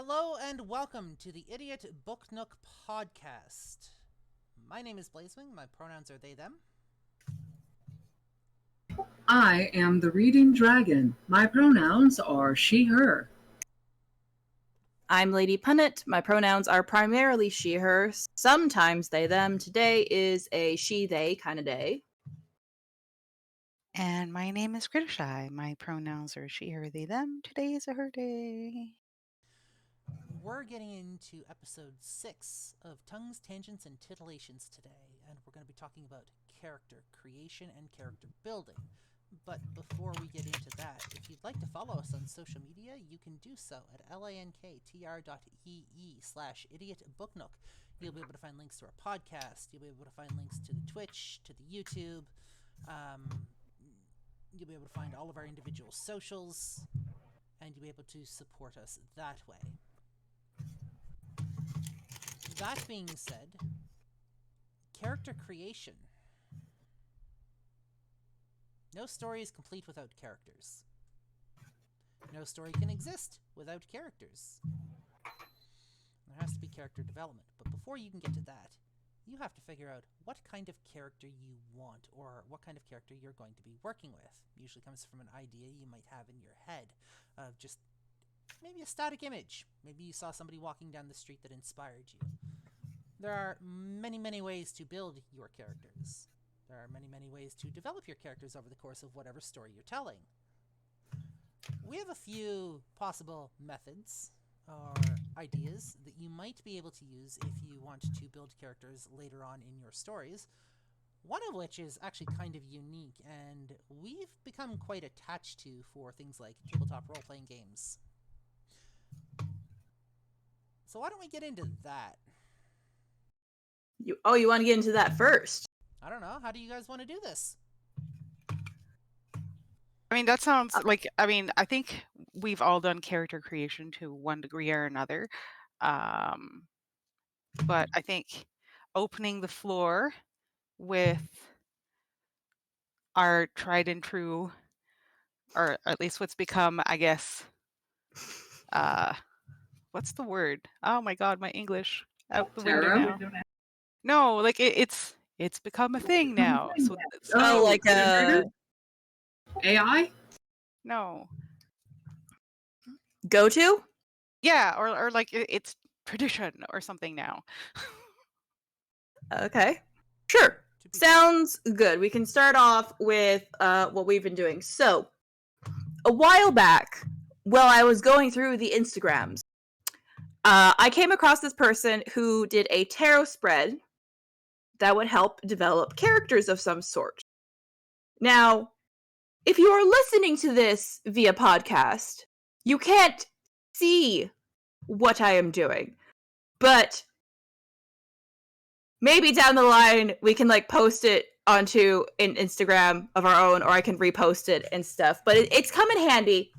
Hello and welcome to the Idiot Book Nook podcast. My name is Blazewing. My pronouns are they, them. I am the reading dragon. My pronouns are she, her. I'm Lady Punnet. My pronouns are primarily she, her, sometimes they, them. Today is a she, they kind of day. And my name is Crittershy. My pronouns are she, her, they, them. Today is a her day. We're getting into episode 6 of Tongues, Tangents, and Tittilations today, and we're going to be talking about character creation and character building. But before we get into that, if you'd like to follow us on social media, you can do so at linktr.ee/idiotbooknook. You'll be able to find links to our podcast. You'll be able to find links to the Twitch, to the YouTube. You'll be able to find all of our individual socials, and you'll be able to support us that way. That being said, character creation. No story is complete without characters. No story can exist without characters. There has to be character development, but before you can get to that, you have to figure out what kind of character you want, or what kind of character you're going to be working with. It usually comes from an idea you might have in your head of just maybe a static image. Maybe you saw somebody walking down the street that inspired you. There are many, many ways to build your characters. There are many, many ways to develop your characters over the course of whatever story you're telling. We have a few possible methods or ideas that you might be able to use if you want to build characters later on in your stories. One of which is actually kind of unique, and we've become quite attached to for things like tabletop role-playing games. So why don't we get into that? You want to get into that first? I don't know. How do you guys want to do this? I mean, that sounds like, I think we've all done character creation to one degree or another. But I think opening the floor with our tried and true, or at least what's become, I guess, what's the word? Oh my God, my English out the window now. No, like it's become a thing now. So like AI? No. Go to? Yeah, or like it's tradition or something now. Okay. Sure. Sounds good. We can start off with what we've been doing. So, a while back, while I was going through the Instagrams, I came across this person who did a tarot spread that would help develop characters of some sort. Now, if you are listening to this via podcast, you can't see what I am doing, but maybe down the line we can post it onto an Instagram of our own, or I can repost it and stuff. But it's come in handy,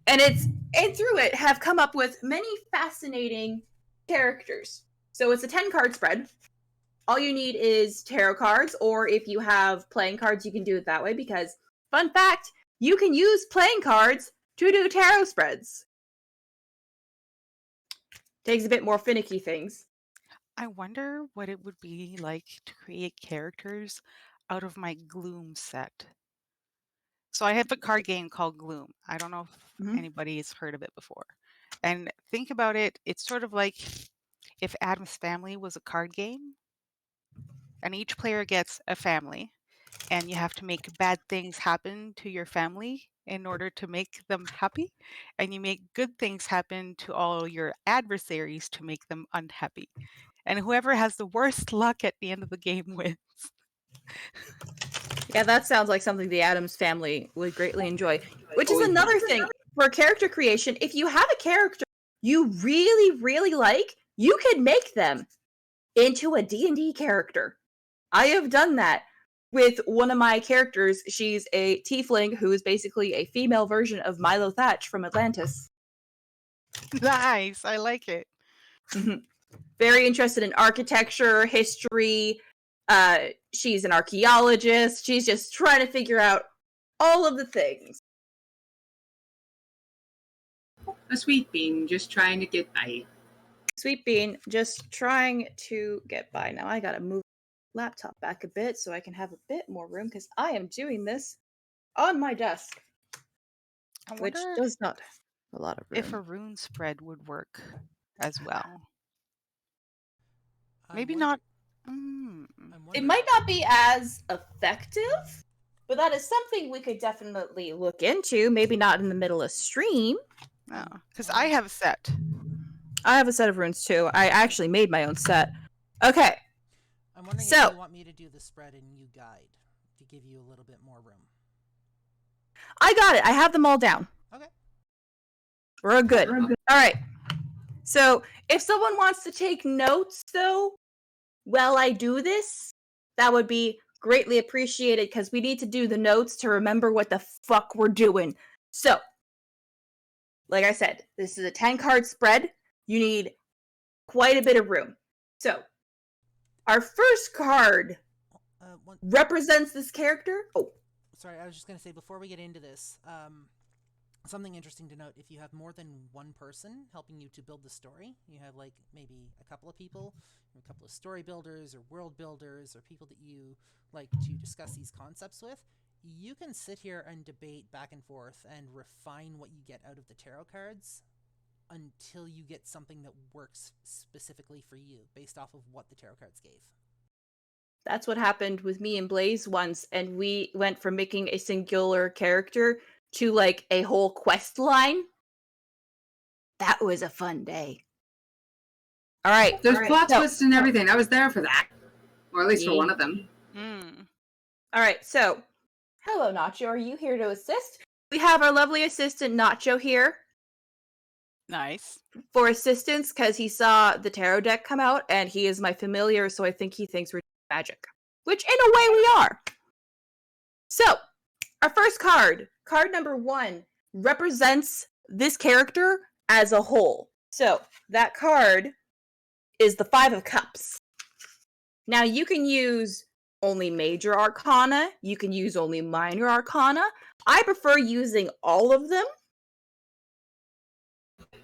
and through it have come up with many fascinating characters. So it's a 10-card spread. All you need is tarot cards, or if you have playing cards, you can do it that way, because, fun fact, you can use playing cards to do tarot spreads. Takes a bit more finicky things. I wonder what it would be like to create characters out of my Gloom set. So I have a card game called Gloom. I don't know if anybody's heard of it before. And think about it, it's sort of like if Addams Family was a card game, and each player gets a family, and you have to make bad things happen to your family in order to make them happy, and you make good things happen to all your adversaries to make them unhappy. And whoever has the worst luck at the end of the game wins. Yeah, that sounds like something the Addams Family would greatly enjoy. Which is another thing for character creation. If you have a character you really, really like, you can make them into a D&D character. I have done that with one of my characters. She's a tiefling who is basically a female version of Milo Thatch from Atlantis. Nice, I like it. Very interested in architecture, history. She's an archaeologist. She's just trying to figure out all of the things. A sweet bean, just trying to get by. Sweet bean, just trying to get by. Now I gotta move the laptop back a bit so I can have a bit more room because I am doing this on my desk, which does not have a lot of room. If a rune spread would work as well. Maybe not. It might not be as effective, but that is something we could definitely look into. Maybe not in the middle of stream. No, because I have a set. I have a set of runes too. I actually made my own set. Okay. I'm wondering if you want me to do the spread and you guide to give you a little bit more room. I got it. I have them all down. Okay. We're good. All right. So if someone wants to take notes, though, while I do this, that would be greatly appreciated because we need to do the notes to remember what the fuck we're doing. So, like I said, this is a 10-card spread. You need quite a bit of room. So, our first card represents this character. Oh. Sorry, I was just going to say, before we get into this, something interesting to note, if you have more than one person helping you to build the story, you have like maybe a couple of people, a couple of story builders or world builders or people that you like to discuss these concepts with, you can sit here and debate back and forth and refine what you get out of the tarot cards until you get something that works specifically for you based off of what the tarot cards gave. That's what happened with me and Blaze once, and we went from making a singular character to like a whole quest line. That was a fun day. All right. There's plot twists and everything. I was there for that. Or at least for one of them. All right, so hello, Nacho. Are you here to assist? We have our lovely assistant, Nacho, here. Nice. For assistance, because he saw the tarot deck come out, and he is my familiar, so I think he thinks we're magic. Which, in a way, we are. So, our first card, card number 1, represents this character as a whole. So, that card is the 5 of Cups. Now, you can use only major arcana. You can use only minor arcana. I prefer using all of them.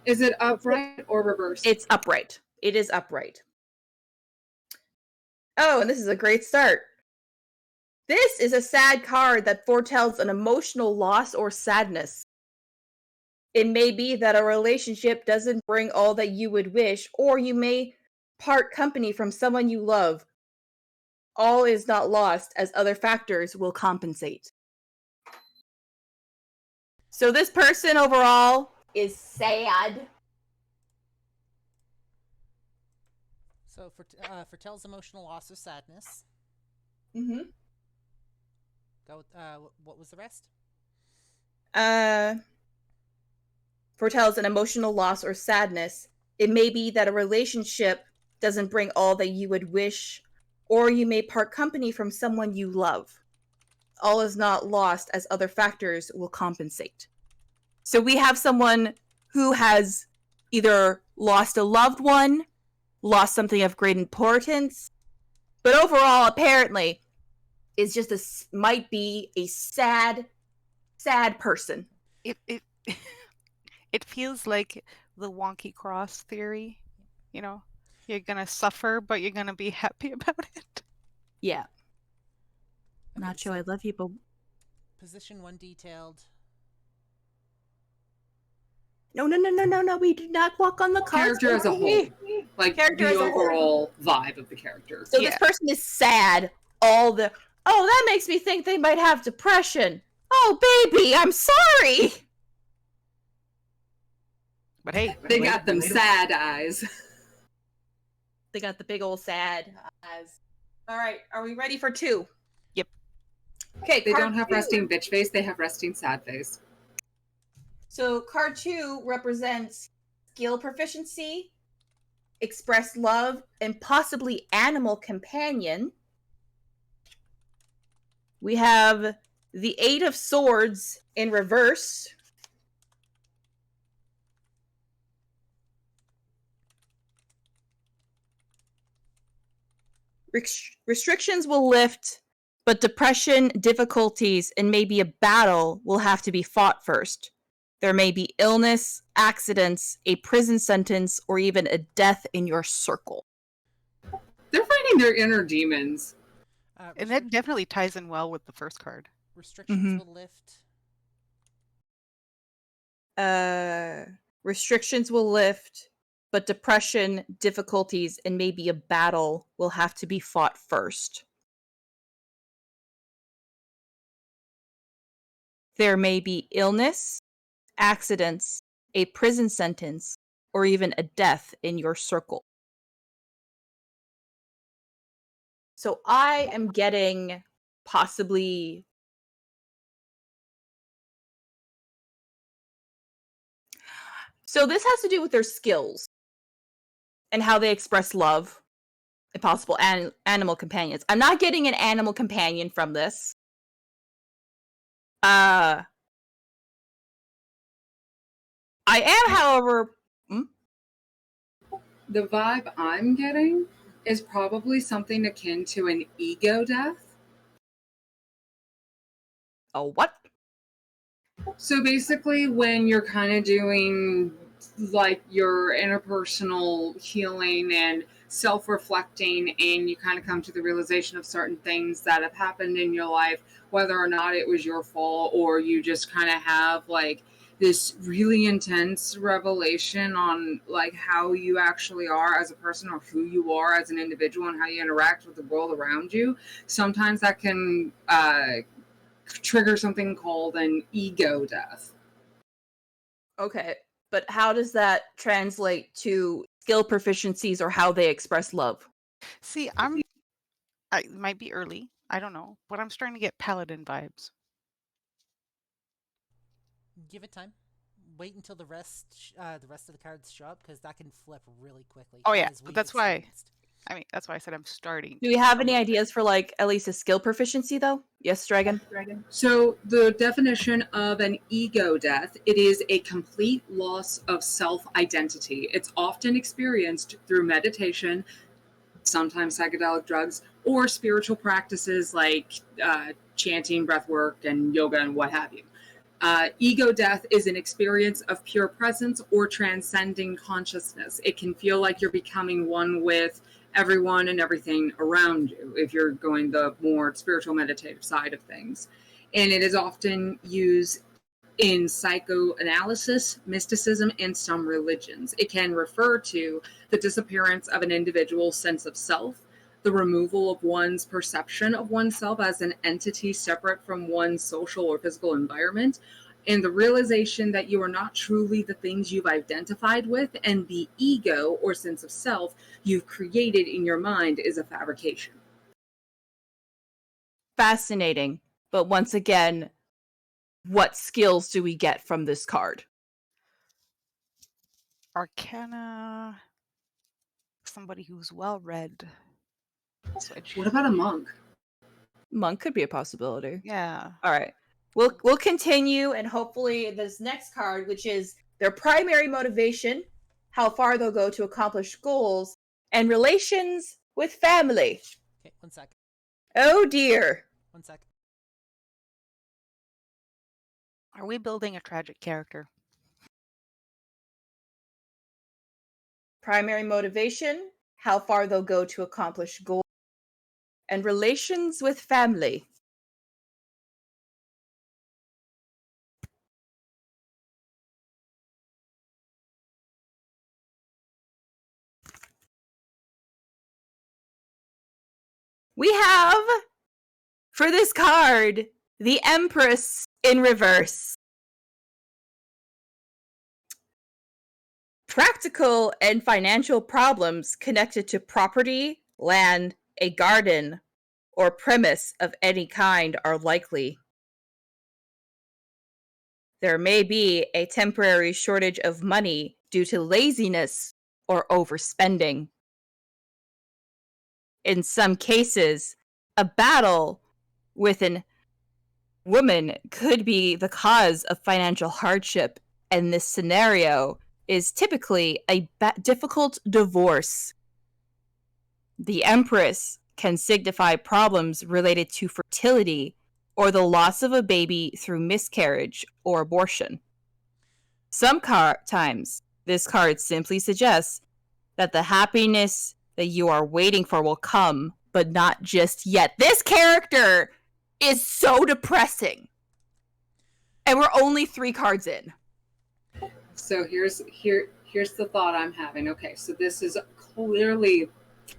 Is it upright or reversed? It's upright. It is upright. Oh, and this is a great start. This is a sad card that foretells an emotional loss or sadness. It may be that a relationship doesn't bring all that you would wish, or you may part company from someone you love. All is not lost, as other factors will compensate. So this person overall is sad. So foretells emotional loss or sadness. Mm-hmm. Go with, what was the rest? Foretells an emotional loss or sadness. It may be that a relationship doesn't bring all that you would wish, or you may part company from someone you love. All is not lost, as other factors will compensate. So we have someone who has either lost a loved one, lost something of great importance, but overall, apparently, is just might be a sad person. It feels like the wonky cross theory. You know, you're gonna suffer, but you're gonna be happy about it. Yeah. Okay, Nacho, I love you, but position 1 detailed. No. We do not walk on the cards. Character as a whole. Like Character the as a overall vibe of the character. So this person is sad. Oh, that makes me think they might have depression. Oh, baby, I'm sorry. But hey, They got them sad eyes. They got the big old sad eyes. All right, are we ready for 2? Yep. Okay, They don't have 2. resting bitch face, they have resting sad face. So card 2 represents skill proficiency, express love, and possibly animal companion. We have the 8 of Swords in reverse. Restrictions will lift, but depression, difficulties, and maybe a battle will have to be fought first. There may be illness, accidents, a prison sentence, or even a death in your circle. They're fighting their inner demons. And that definitely ties in well with the first card. Restrictions will lift. Restrictions will lift, but depression, difficulties, and maybe a battle will have to be fought first. There may be illness, accidents, a prison sentence, or even a death in your circle. So I am getting possibly... So this has to do with their skills and how they express love and possible animal companions. I'm not getting an animal companion from this. I am, however... The vibe I'm getting is probably something akin to an ego death. A what? So basically, when you're kind of doing like your interpersonal healing and self-reflecting, and you kind of come to the realization of certain things that have happened in your life, whether or not it was your fault, or you just kind of have like this really intense revelation on like how you actually are as a person, or who you are as an individual, and how you interact with the world around you. Sometimes that can trigger something called an ego death. Okay, but how does that translate to skill proficiencies or how they express love? See, it might be early. I don't know, but I'm starting to get paladin vibes. Give it time. Wait until the rest of the cards show up, because that can flip really quickly. Oh yeah, that's why I said I'm starting. Do we have any ideas for like at least a skill proficiency though? Yes, Dragon? So the definition of an ego death, it is a complete loss of self-identity. It's often experienced through meditation, sometimes psychedelic drugs, or spiritual practices like chanting, breathwork, and yoga, and what have you. Ego death is an experience of pure presence or transcending consciousness. It can feel like you're becoming one with everyone and everything around you, if you're going the more spiritual meditative side of things. And it is often used in psychoanalysis, mysticism, and some religions. It can refer to the disappearance of an individual's sense of self, the removal of one's perception of oneself as an entity separate from one's social or physical environment, and the realization that you are not truly the things you've identified with, and the ego or sense of self you've created in your mind is a fabrication. Fascinating. But once again, what skills do we get from this card? Arcana. Somebody who's well read. Switch. What about a monk? Monk could be a possibility. Yeah. All right. We'll continue, and hopefully this next card, which is their primary motivation, how far they'll go to accomplish goals, and relations with family. Okay, 1 sec. Oh dear. 1 sec. Are we building a tragic character? Primary motivation, how far they'll go to accomplish goals, and relations with family. We have, for this card, the Empress in reverse. Practical and financial problems connected to property, land, a garden, or premise of any kind are likely. There may be a temporary shortage of money due to laziness or overspending. In some cases, a battle with a woman could be the cause of financial hardship, and this scenario is typically a difficult divorce. The Empress can signify problems related to fertility or the loss of a baby through miscarriage or abortion. Sometimes this card simply suggests that the happiness that you are waiting for will come, but not just yet. This character is so depressing. And we're only 3 cards in. So here's the thought I'm having. Okay, so this is clearly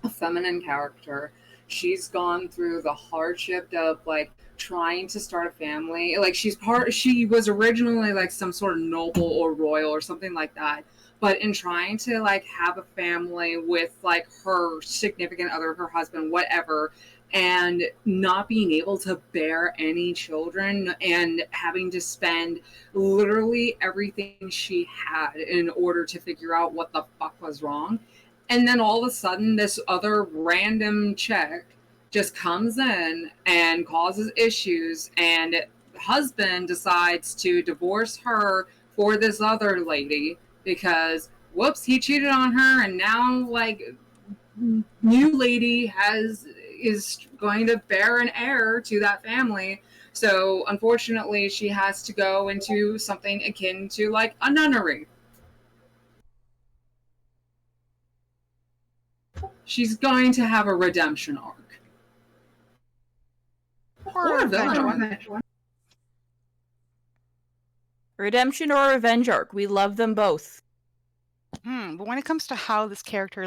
a feminine character. She's gone through the hardship of like trying to start a family. Like she was originally like some sort of noble or royal or something like that. But in trying to like have a family with like her significant other, her husband, whatever, and not being able to bear any children and having to spend literally everything she had in order to figure out what the fuck was wrong. And then all of a sudden, this other random chick just comes in and causes issues, and husband decides to divorce her for this other lady because, whoops, he cheated on her, and now, like, new lady is going to bear an heir to that family. So unfortunately, she has to go into something akin to like a nunnery. She's going to have a redemption arc. Or a villain one. Redemption or revenge arc. We love them both. But when it comes to how this character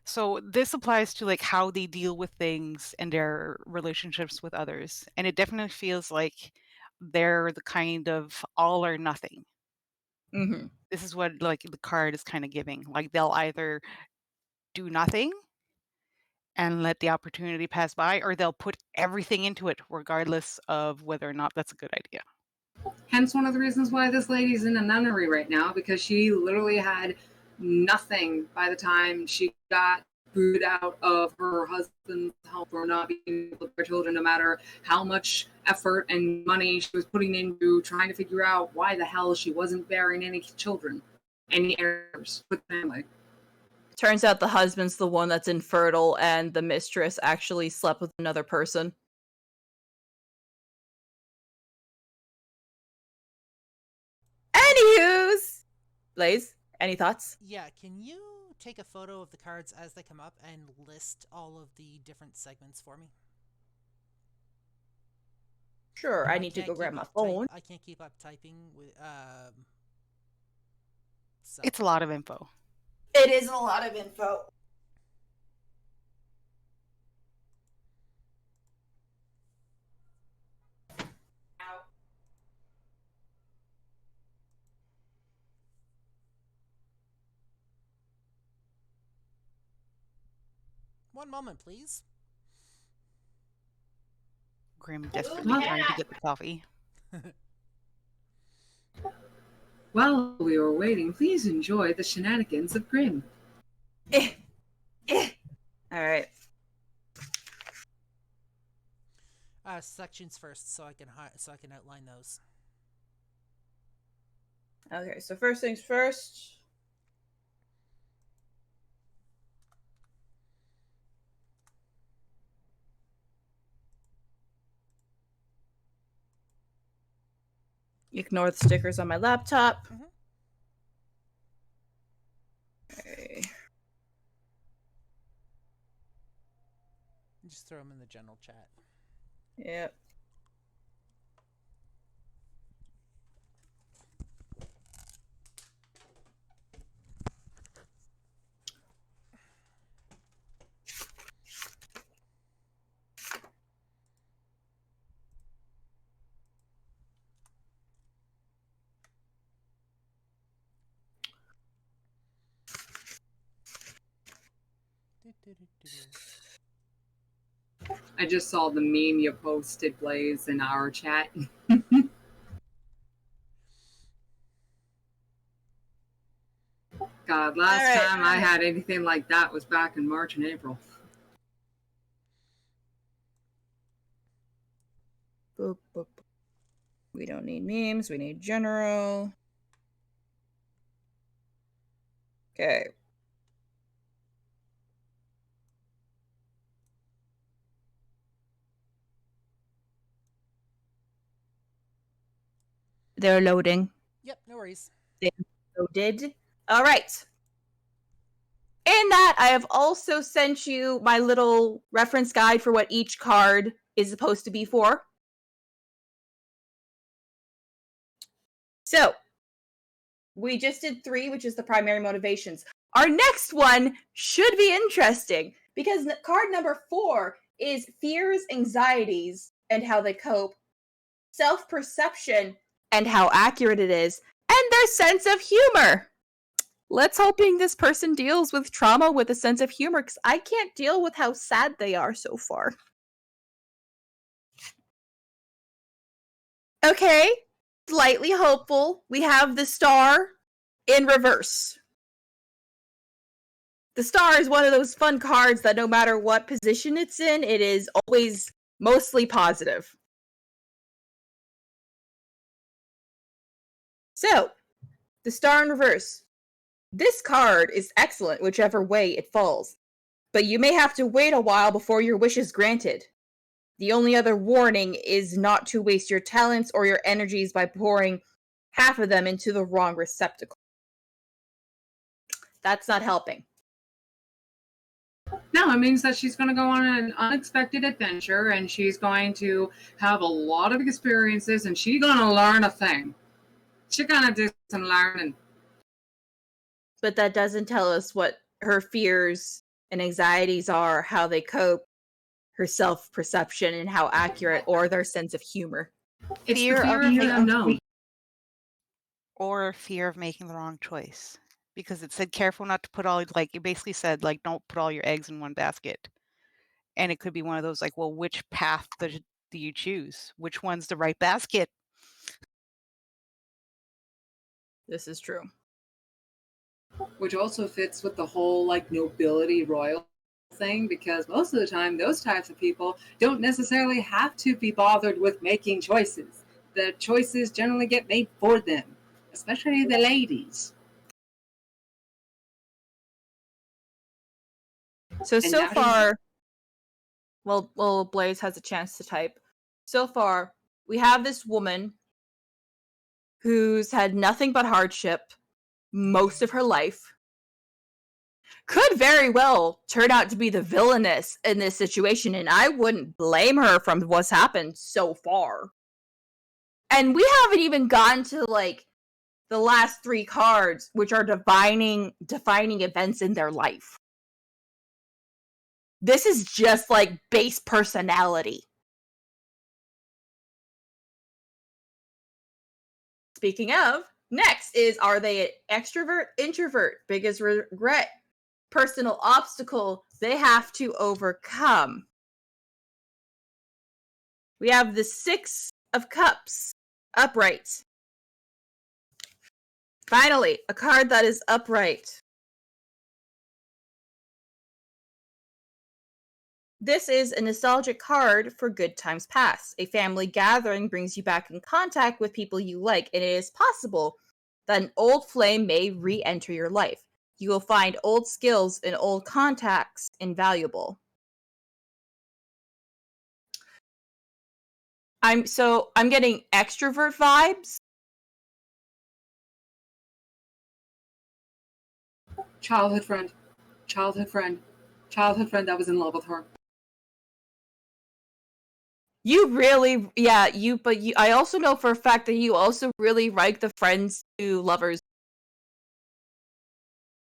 so this applies to like how they deal with things and their relationships with others. And it definitely feels like they're the kind of all or nothing. Mm-hmm. This is what like the card is kind of giving. Like they'll either do nothing and let the opportunity pass by, or they'll put everything into it regardless of whether or not that's a good idea. Hence one of the reasons why this lady's in a nunnery right now, because she literally had nothing by the time she got booted out of her husband's home for not being able to bear children, no matter how much effort and money she was putting into trying to figure out why the hell she wasn't bearing any children, any heirs with the family. Turns out the husband's the one that's infertile and the mistress actually slept with another person. Anywho's! Blaze, any thoughts? Yeah, can you take a photo of the cards as they come up and list all of the different segments for me? Sure, I need to go grab my phone. I can't keep up typing with so. It's a lot of info. It is a lot of info. One moment, please. Grim desperately trying to get the coffee. While we were waiting, please enjoy the shenanigans of Grim. Alright. Sections first, so I can outline those. Okay, so first things first. Ignore the stickers on my laptop. Mm-hmm. Okay. Just throw them in the general chat. Yep. I just saw the meme you posted, Blaze, in our chat. God, last time I had anything like that was back in March and April. Boop, boop. We don't need memes, we need general. Okay. They're loading. Yep, no worries. So did. All right. In that, I have also sent you my little reference guide for what each card is supposed to be for. So, we just did 3, which is the primary motivations. Our next one should be interesting, because card number 4 is fears, anxieties, and how they cope, self-perception, and how accurate it is, and their sense of humor. Let's hoping this person deals with trauma with a sense of humor, because I can't deal with how sad they are so far. Okay, slightly hopeful. We have the star in reverse. The star is one of those fun cards that no matter what position it's in, it is always mostly positive. So, the star in reverse. This card is excellent whichever way it falls, but you may have to wait a while before your wish is granted. The only other warning is not to waste your talents or your energies by pouring half of them into the wrong receptacle. That's not helping. No, it means that she's going to go on an unexpected adventure, and she's going to have a lot of experiences, and she's going to learn a thing. She's going to do some learning. But that doesn't tell us what her fears and anxieties are, how they cope, her self-perception, and how accurate, or their sense of humor. It's the fear of the unknown. Or fear of making the wrong choice. Because it said careful not to put all, like, it basically said, like, don't put all your eggs in one basket. And it could be one of those, like, well, which path do you choose? Which one's the right basket? This is true. Which also fits with the whole, like, nobility royal thing, because most of the time, those types of people don't necessarily have to be bothered with making choices. The choices generally get made for them, especially the ladies. So far, well, Blaze has a chance to type. So far, we have this woman who's had nothing but hardship most of her life. Could very well turn out to be the villainess in this situation, and I wouldn't blame her from what's happened so far. And we haven't even gotten to, like, the last 3 cards, which are defining events in their life. This is just, like, base personality. Speaking of, next is, are they an extrovert, introvert, biggest regret, personal obstacle they have to overcome? We have the 6 of Cups, upright. Finally, a card that is upright. This is a nostalgic card for good times past. A family gathering brings you back in contact with people you like, and it is possible that an old flame may re-enter your life. You will find old skills and old contacts invaluable. I'm getting extrovert vibes. Childhood friend that was in love with her. You really, yeah, I also know for a fact that you also really like the friends to lovers.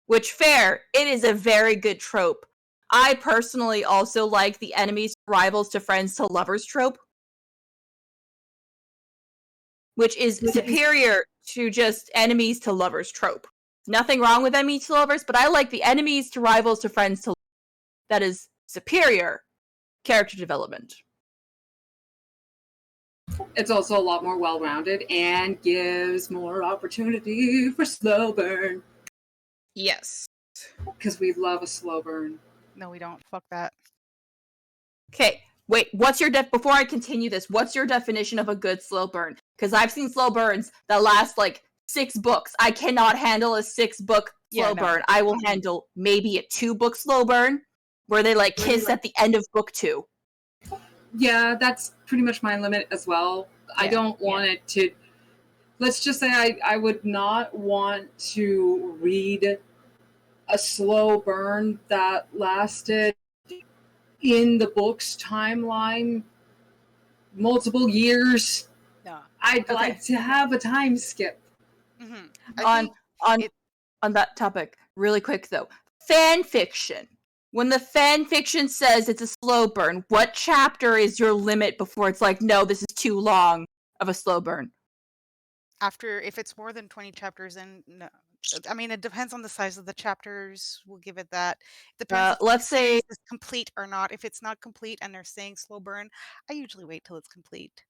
Which, fair, it is a very good trope. I personally also like the enemies, rivals to friends to lovers trope. Which is superior to just enemies to lovers trope. Nothing wrong with enemies to lovers, but I like the enemies to rivals to friends to lovers. That is superior character development. It's also a lot more well-rounded and gives more opportunity for slow burn. Yes. Because we love a slow burn. No, we don't. Fuck that. Okay, wait, before I continue this, what's your definition of a good slow burn? Because I've seen slow burns that last, like, 6 books. I cannot handle a 6-book slow burn. I will handle maybe a 2-book slow burn, where they, like, kiss at the end of book 2. Yeah, that's pretty much my limit as well. Yeah, I don't want it to... let's just say I would not want to read a slow burn that lasted in the book's timeline multiple years. No. I'd like to have a time skip. On that topic, really quick though, fan fiction. When the fan fiction says it's a slow burn, what chapter is your limit before it's like, no, this is too long of a slow burn? After, if it's more than 20 chapters, then no. I mean, it depends on the size of the chapters. We'll give it that. Depends if Let's say it's complete or not. If it's not complete and they're saying slow burn, I usually wait till it's complete.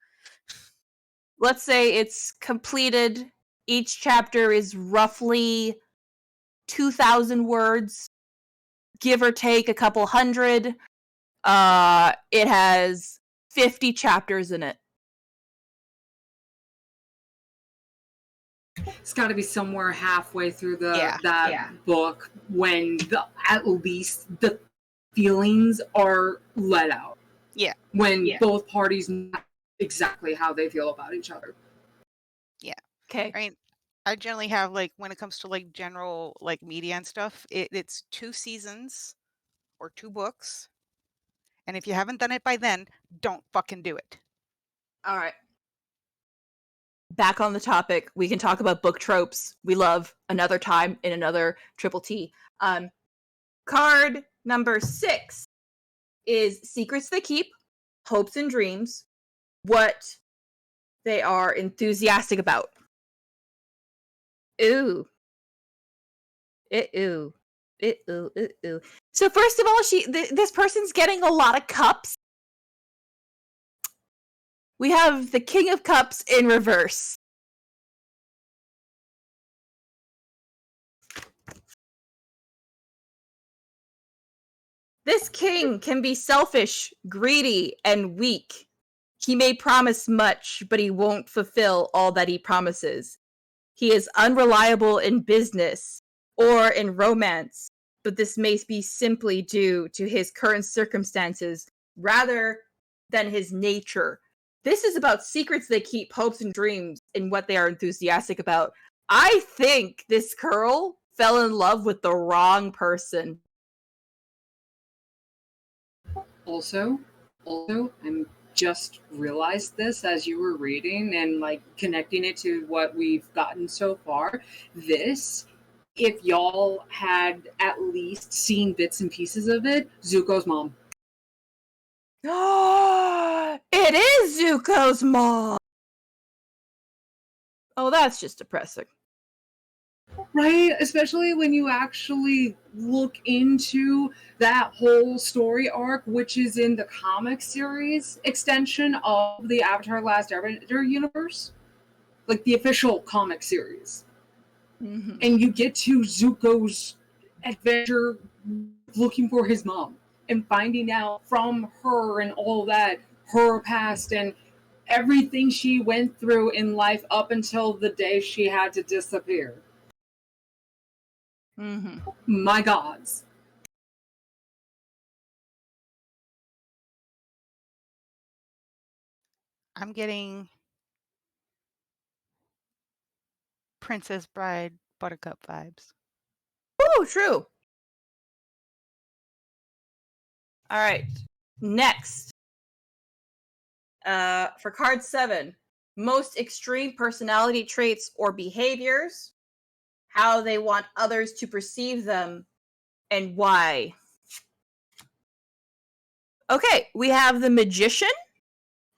Let's say it's completed. Each chapter is roughly 2,000 words, give or take a couple hundred. It has 50 chapters in it. It's got to be somewhere halfway through that book when at least the feelings are let out. Yeah. When both parties know exactly how they feel about each other. Yeah. Okay. I mean, I generally have, like, when it comes to like general like media and stuff, it's 2 seasons or 2 books. And if you haven't done it by then, don't fucking do it. All right. Back on the topic, we can talk about book tropes we love another time in another Triple T. Card number 6 is Secrets They Keep, Hopes and Dreams, what they are enthusiastic about. Ooh. Ooh. So first of all, this person's getting a lot of cups. We have the King of Cups in reverse. This king can be selfish, greedy, and weak. He may promise much, but he won't fulfill all that he promises. He is unreliable in business or in romance, but this may be simply due to his current circumstances rather than his nature. This is about secrets they keep, hopes and dreams, and what they are enthusiastic about. I think this girl fell in love with the wrong person. Also, I'm just realized this as you were reading and like connecting it to what we've gotten so far. This, if y'all had at least seen bits and pieces of it, Zuko's mom. It is Zuko's mom! Oh, that's just depressing. Right? Especially when you actually look into that whole story arc, which is in the comic series extension of the Avatar Last Airbender universe. Like the official comic series. Mm-hmm. And you get to Zuko's adventure looking for his mom and finding out from her and all that, her past and everything she went through in life up until the day she had to disappear. Mm-hmm. My gods. I'm getting Princess Bride Buttercup vibes. Oh, true. All right. Next. For card 7, most extreme personality traits or behaviors, how they want others to perceive them, and why. Okay, we have the Magician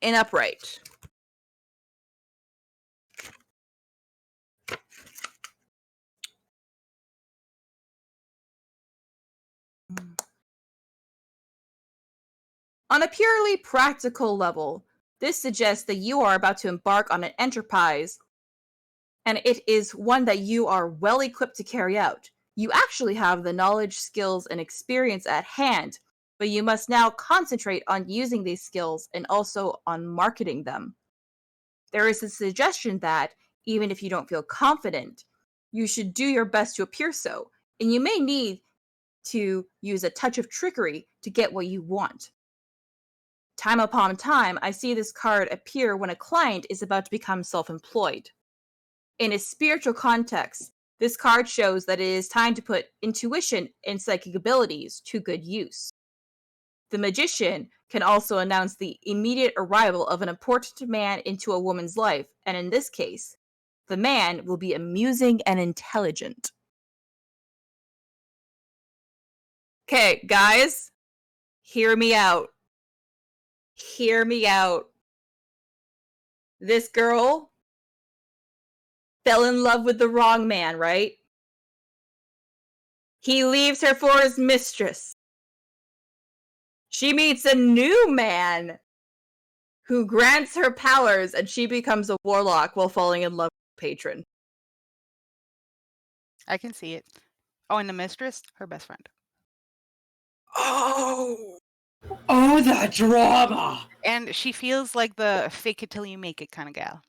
in upright. On a purely practical level, this suggests that you are about to embark on an enterprise, and it is one that you are well equipped to carry out. You actually have the knowledge, skills, and experience at hand, but you must now concentrate on using these skills and also on marketing them. There is a suggestion that, even if you don't feel confident, you should do your best to appear so, and you may need to use a touch of trickery to get what you want. Time upon time, I see this card appear when a client is about to become self-employed. In a spiritual context, this card shows that it is time to put intuition and psychic abilities to good use. The magician can also announce the immediate arrival of an important man into a woman's life, and in this case, the man will be amusing and intelligent. Okay, guys, hear me out. Hear me out. This girl fell in love with the wrong man, right? He leaves her for his mistress. She meets a new man who grants her powers, and she becomes a warlock while falling in love with the patron. I can see it. Oh, and the mistress, her best friend. Oh, the drama! And she feels like the fake it till you make it kind of gal.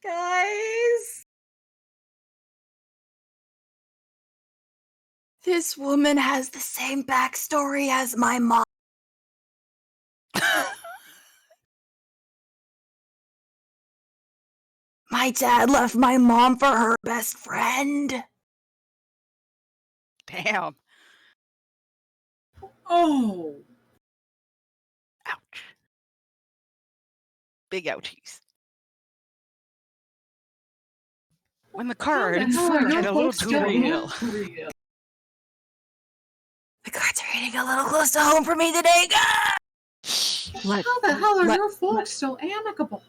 Guys, this woman has the same backstory as my mom. My dad left my mom for her best friend. Damn. Oh. Ouch. Big ouchies. When the cards get a little too real. The cards are hitting a little close to home for me today, guys. How the hell are your folks so amicable?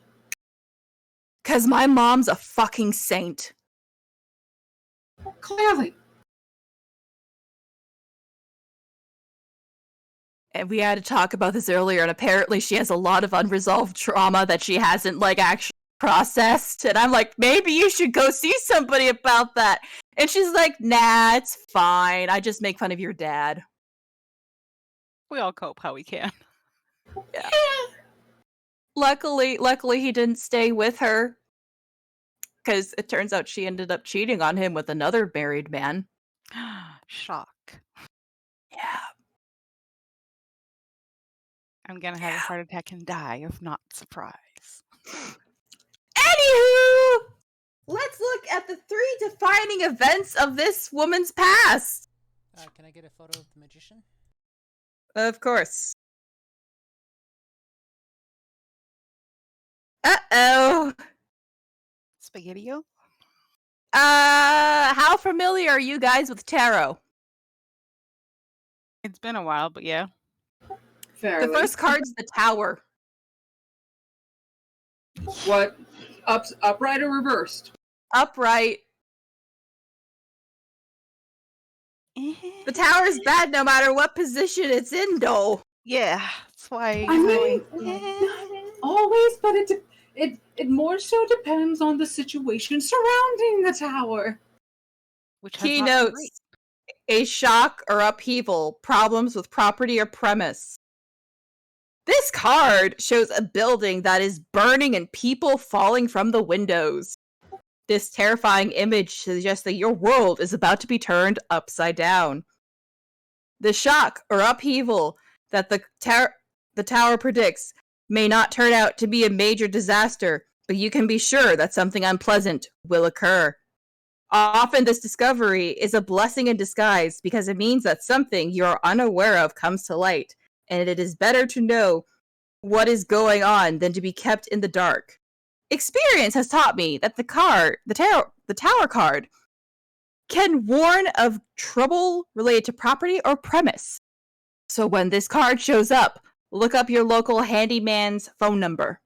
Because my mom's a fucking saint. Clearly. And we had to talk about this earlier, and apparently she has a lot of unresolved trauma that she hasn't, actually processed. And I'm like, maybe you should go see somebody about that. And she's like, nah, it's fine. I just make fun of your dad. We all cope how we can. Yeah. Luckily, he didn't stay with her. Because it turns out she ended up cheating on him with another married man. Shock. Yeah. I'm gonna have a heart attack and die if not surprise. Anywho, let's look at the 3 defining events of this woman's past. Can I get a photo of the magician? Of course. Uh-oh. Spaghetti-o? How familiar are you guys with tarot? It's been a while, but yeah. Fairly. The first card's the Tower. What? Upright or reversed? Upright. The Tower is bad no matter what position it's in, though. Yeah, that's why. I mean, not always, but it more so depends on the situation surrounding the tower. Which Key notes: a shock or upheaval, problems with property or premise. This card shows a building that is burning and people falling from the windows. This terrifying image suggests that your world is about to be turned upside down. The shock or upheaval that the tower predicts may not turn out to be a major disaster, but you can be sure that something unpleasant will occur. Often this discovery is a blessing in disguise because it means that something you are unaware of comes to light, and it is better to know what is going on than to be kept in the dark. Experience has taught me that the tower card, can warn of trouble related to property or premise. So when this card shows up, look up your local handyman's phone number.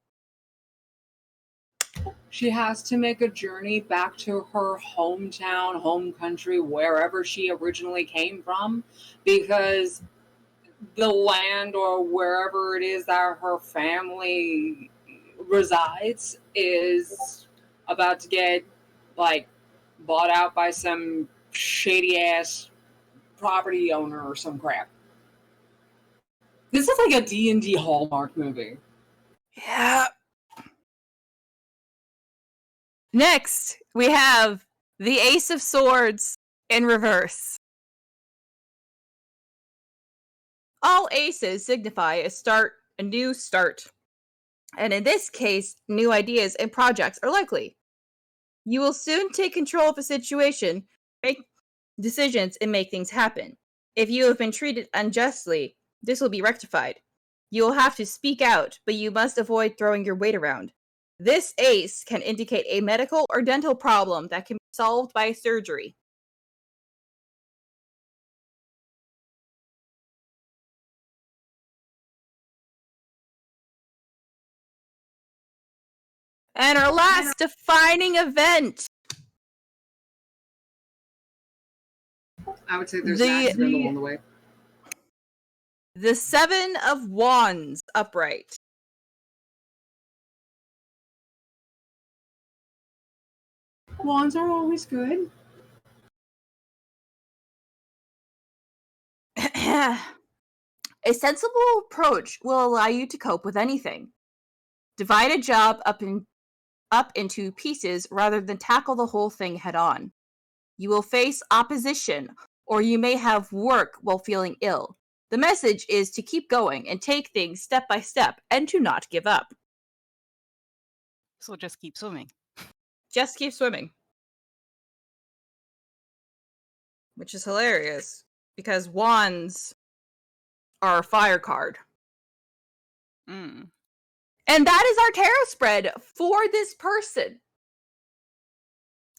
She has to make a journey back to her hometown, home country, wherever she originally came from, because the land or wherever it is that her family resides is about to get bought out by some shady ass property owner or some crap. This is like a D&D Hallmark movie. Yeah. Next, we have the Ace of Swords in reverse. All aces signify a new start. And in this case, new ideas and projects are likely. You will soon take control of a situation, make decisions, and make things happen. If you have been treated unjustly, this will be rectified. You will have to speak out, but you must avoid throwing your weight around. This ace can indicate a medical or dental problem that can be solved by surgery. And our last defining event. I would say there's an accident along the way. The Seven of Wands upright. Wands are always good. A sensible approach will allow you to cope with anything. Divide a job up into pieces rather than tackle the whole thing head on. You will face opposition, or you may have work while feeling ill. The message is to keep going and take things step by step and to not give up. So just keep swimming. Just keep swimming. Which is hilarious, because wands are a fire card. Mm. And that is our tarot spread for this person.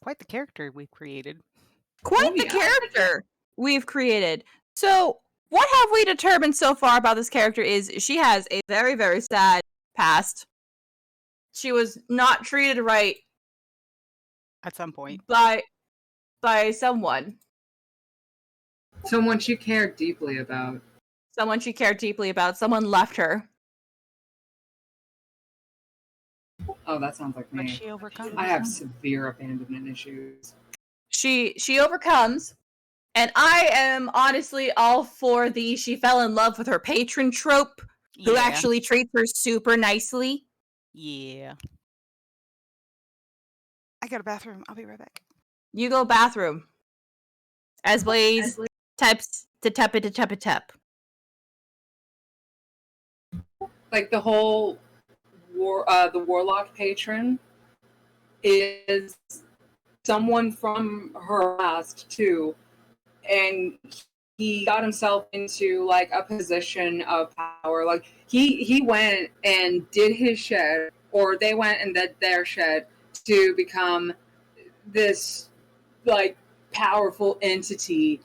Quite the character we've created. Quite the character we've created. So, what have we determined so far about this character is she has a very, very sad past. She was not treated right At some point. by someone. Someone she cared deeply about. Someone she cared deeply about. Someone left her. Oh, that sounds like me. But she overcomes. I have severe abandonment issues. She overcomes, and I am honestly all for the she fell in love with her patron trope, who actually treats her super nicely. Yeah. I got a bathroom. I'll be right back. You go bathroom. As Blaze types to tap it to tap it tap. Like the whole the warlock patron is someone from her past too, and he got himself into like a position of power. Like he went and did his shed, or they went and did their shed to become this like powerful entity.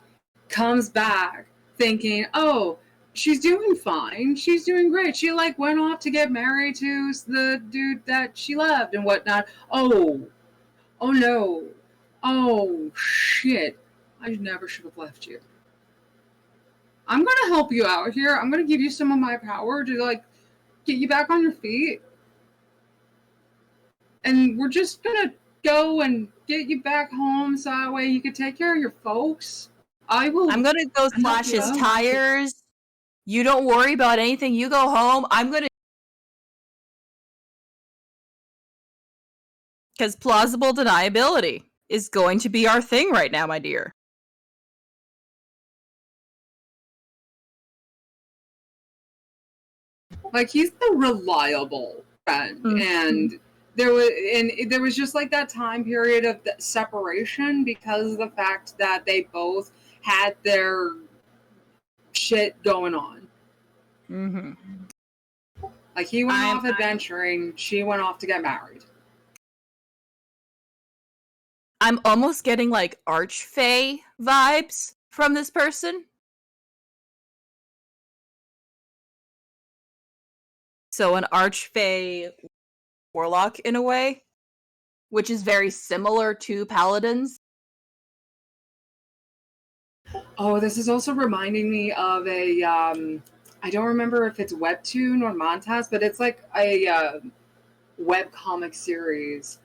Comes back thinking, oh, she's doing fine. She's doing great. She like went off to get married to the dude that she loved and whatnot. Oh no. Oh shit. I never should have left you. I'm gonna help you out here. I'm gonna give you some of my power to like get you back on your feet. And we're just gonna go and get you back home so that way you can take care of your folks. I'm gonna go slash his tires. You don't worry about anything. You go home. Because plausible deniability is going to be our thing right now, my dear. Like he's the reliable friend, and there was just like that time period of the separation because of the fact that they both had their shit going on. Mm-hmm. Like he went off adventuring, she went off to get married. I'm almost getting like Archfey vibes from this person. So an Archfey warlock in a way, which is very similar to paladins. Oh, this is also reminding me of a I don't remember if it's webtoon or mantas, but it's like a web comic series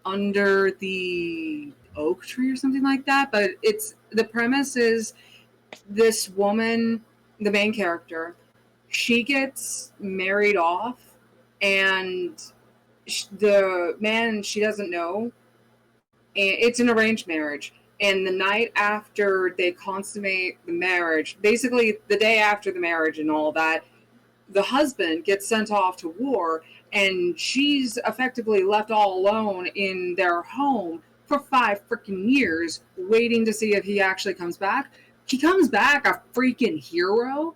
under the oak tree or something like that. But the premise is this woman, the main character, she gets married off, and the man she doesn't know, and it's an arranged marriage. And the night after they consummate the marriage, basically the day after the marriage and all that, the husband gets sent off to war, and she's effectively left all alone in their home for 5 freaking years, waiting to see if he actually comes back. He comes back a freaking hero,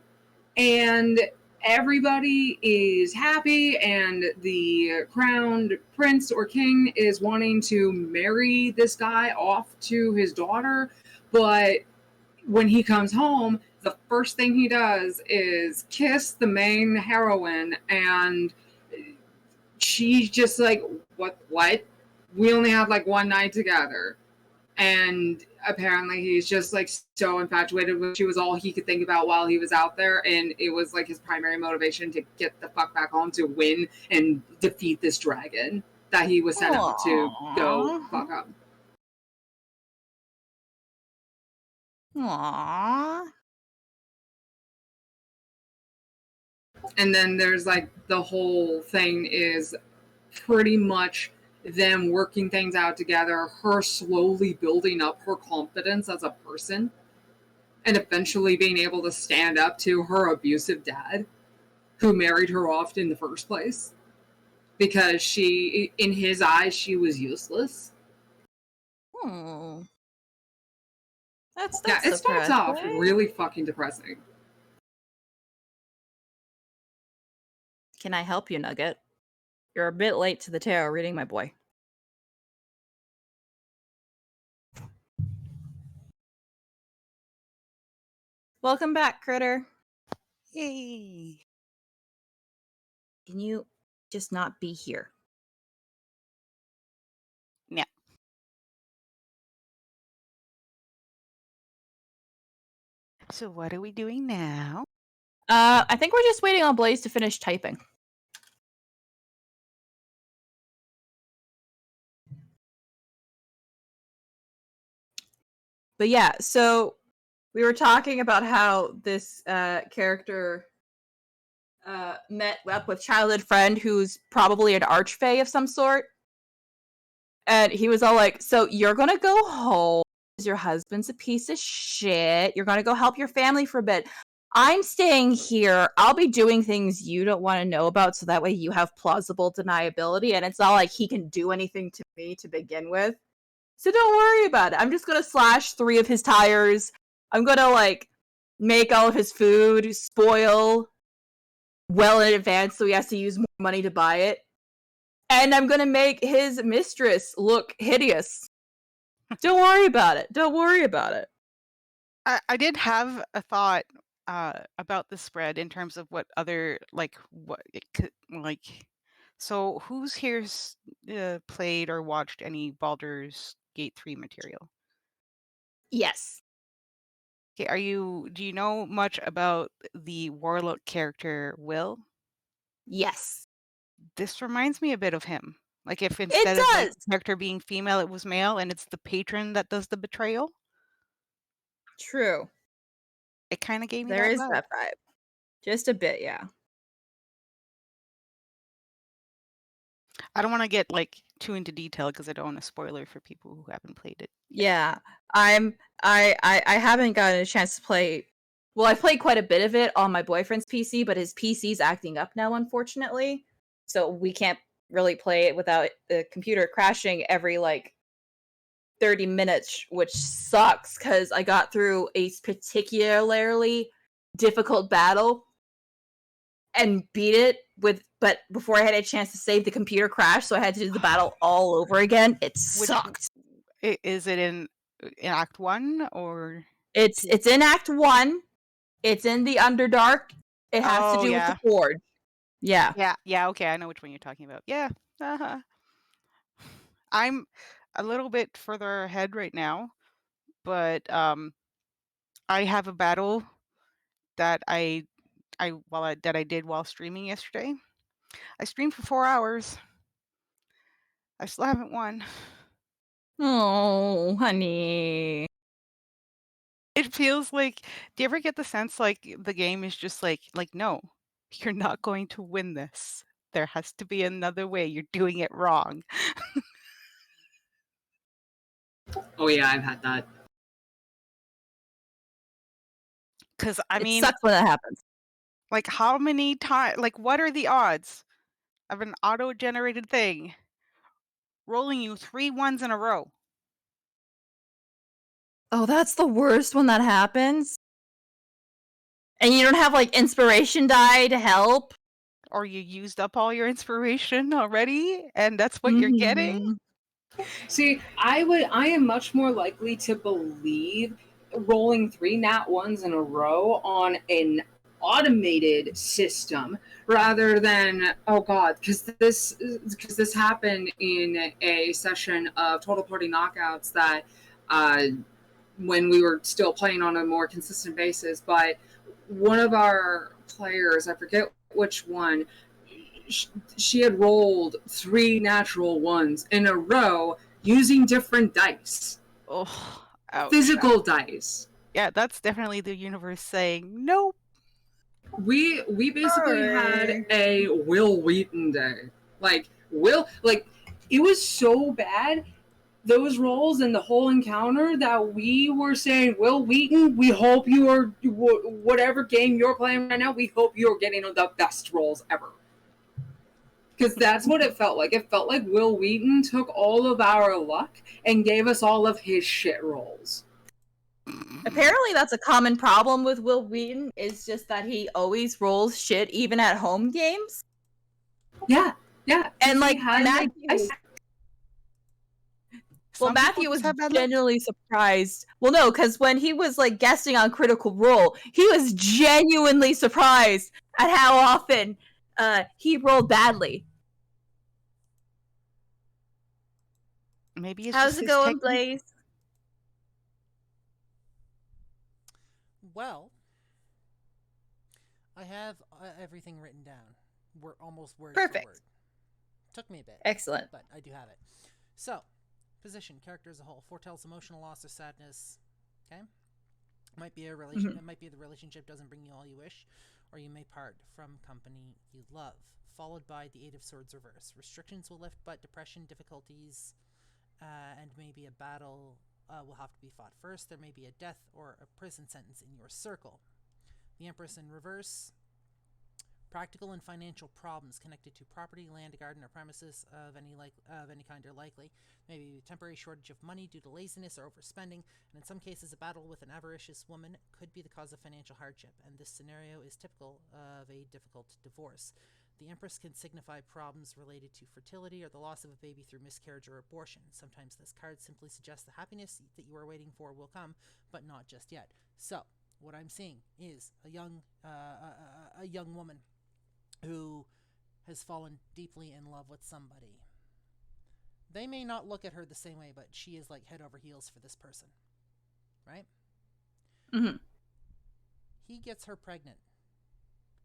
and everybody is happy, and the crowned prince or king is wanting to marry this guy off to his daughter, but when he comes home, the first thing he does is kiss the main heroine, and she's just like, what? We only had like one night together. And apparently he's just like so infatuated with, she was all he could think about while he was out there, and it was like his primary motivation to get the fuck back home to win and defeat this dragon that he was set up to go fuck up. Aww. And then there's like the whole thing is pretty much them working things out together, her slowly building up her confidence as a person, and eventually being able to stand up to her abusive dad who married her off in the first place because she, in his eyes, she was useless. That's yeah, it starts off really fucking depressing. Can I help you, Nugget? You're a bit late to the tarot reading, my boy. Welcome back, Critter. Yay. Can you just not be here? Yeah. So what are we doing now? I think we're just waiting on Blaze to finish typing. But yeah, so we were talking about how this character met up with childhood friend who's probably an archfey of some sort. And he was all like, so you're gonna go home because your husband's a piece of shit. You're gonna go help your family for a bit. I'm staying here. I'll be doing things you don't want to know about, so that way you have plausible deniability. And it's not like he can do anything to me to begin with. So don't worry about it. I'm just gonna slash 3 of his tires. I'm gonna, like, make all of his food spoil well in advance so he has to use more money to buy it. And I'm gonna make his mistress look hideous. Don't worry about it. Don't worry about it. I did have a thought about the spread in terms of what other, like, what it could, like, so who's here's played or watched any Baldur's Gate 3 material? Yes. Okay, do you know much about the warlock character Will? Yes. This reminds me a bit of him. Like, if instead of like, the character being female, it was male, and it's the patron that does the betrayal. True. It kind of gave me There that is vibe. that vibe. Just a bit, yeah. I don't want to get like too into detail because I don't want to spoiler for people who haven't played it. Yeah. I haven't gotten a chance to play. Well, I played quite a bit of it on my boyfriend's PC, but his PC's acting up now, unfortunately. So we can't really play it without the computer crashing every like 30 minutes, which sucks because I got through a particularly difficult battle and beat it but before I had a chance to save, the computer crashed, so I had to do the battle all over again. It sucked. Is it in Act 1 or? It's in Act 1. It's in the Underdark. It has to do with the Forge. Yeah. Yeah, okay, I know which one you're talking about. Yeah. I'm a little bit further ahead right now, but I have a battle that I did while streaming yesterday. I streamed for 4 hours. I still haven't won. Oh, honey. It feels like, do you ever get the sense like the game is just like no, you're not going to win this. There has to be another way. You're doing it wrong. Oh yeah, I've had that. Because I mean, it sucks when that happens. Like, how many times? Like, what are the odds of an auto-generated thing rolling you 3 ones in a row. Oh, that's the worst when that happens. And you don't have, like, inspiration die to help? Or you used up all your inspiration already, and that's what you're getting? See, I am much more likely to believe rolling 3 nat ones in a row on an automated system rather than, oh god, because this happened in a session of Total Party Knockouts that when we were still playing on a more consistent basis, but one of our players, I forget which one, she had rolled 3 natural ones in a row using different dice. Oh, ouch. Physical dice. Yeah, that's definitely the universe saying, nope. We basically had a Will Wheaton day. It was so bad, those rolls and the whole encounter, that we were saying, Will Wheaton, we hope you are, whatever game you're playing right now, we hope you're getting the best rolls ever. Because that's what it felt like. It felt like Will Wheaton took all of our luck and gave us all of his shit rolls. Apparently that's a common problem with Will Wheaton, is just that he always rolls shit even at home games. Yeah. And like Matthew... Well, Matthew was genuinely surprised. Well, no, because when he was like guessing on Critical Role, he was genuinely surprised at how often he rolled badly. Maybe it's How's it going, Blaze? Well, I have everything written down. We're almost word Perfect. for word. Took me a bit. Excellent. But I do have it. So, position, character as a whole, foretells emotional loss or sadness. Okay? Might be a relation. It might be the relationship doesn't bring you all you wish, or you may part from company you love. Followed by the Eight of Swords reverse. Restrictions will lift, but depression, difficulties, and maybe a battle will have to be fought first. There may be a death or a prison sentence in your circle. The Empress in reverse. Practical and financial problems connected to property, land, garden, or premises of any kind are likely. Maybe a temporary shortage of money due to laziness or overspending, and in some cases a battle with an avaricious woman could be the cause of financial hardship, and this scenario is typical of a difficult divorce. The Empress can signify problems related to fertility or the loss of a baby through miscarriage or abortion. Sometimes this card simply suggests the happiness that you are waiting for will come, but not just yet. So, what I'm seeing is a young woman who has fallen deeply in love with somebody. They may not look at her the same way, but she is like head over heels for this person. Right? Mm-hmm. He gets her pregnant.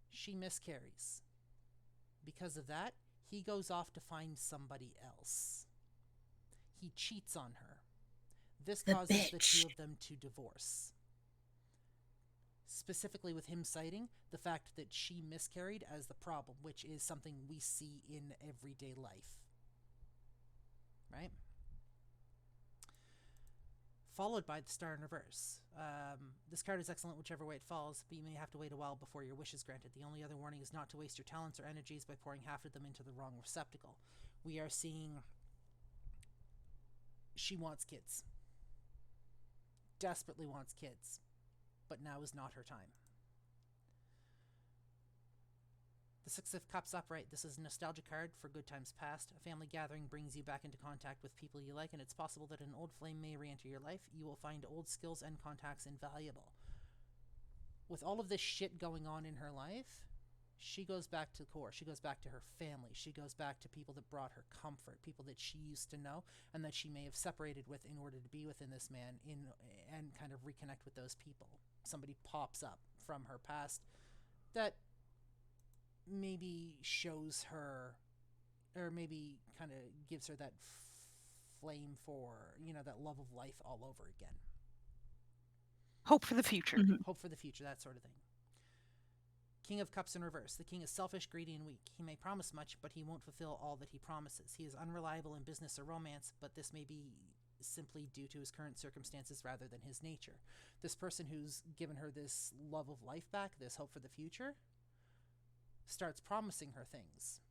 She miscarries. Because of that, he goes off to find somebody else. He cheats on her. This causes the two of them to divorce. Specifically with him citing the fact that she miscarried as the problem, which is something we see in everyday life. Right? Followed by the Star in reverse. This card is excellent whichever way it falls, but you may have to wait a while before your wish is granted. The only other warning is not to waste your talents or energies by pouring half of them into the wrong receptacle. We are seeing she wants kids. Desperately wants kids. But now is not her time. The Six of Cups upright. This is a nostalgia card for good times past. A family gathering brings you back into contact with people you like, and it's possible that an old flame may re-enter your life. You will find old skills and contacts invaluable. With all of this shit going on in her life, she goes back to the core. She goes back to her family. She goes back to people that brought her comfort, people that she used to know and that she may have separated with in order to be within this man and kind of reconnect with those people. Somebody pops up from her past that maybe shows her, or maybe kind of gives her that flame for, that love of life all over again. Hope for the future. Mm-hmm. Hope for the future, that sort of thing. King of Cups in reverse. The king is selfish, greedy, and weak. He may promise much, but he won't fulfill all that he promises. He is unreliable in business or romance, but this may be simply due to his current circumstances rather than his nature. This person who's given her this love of life back, this hope for the future, starts promising her things.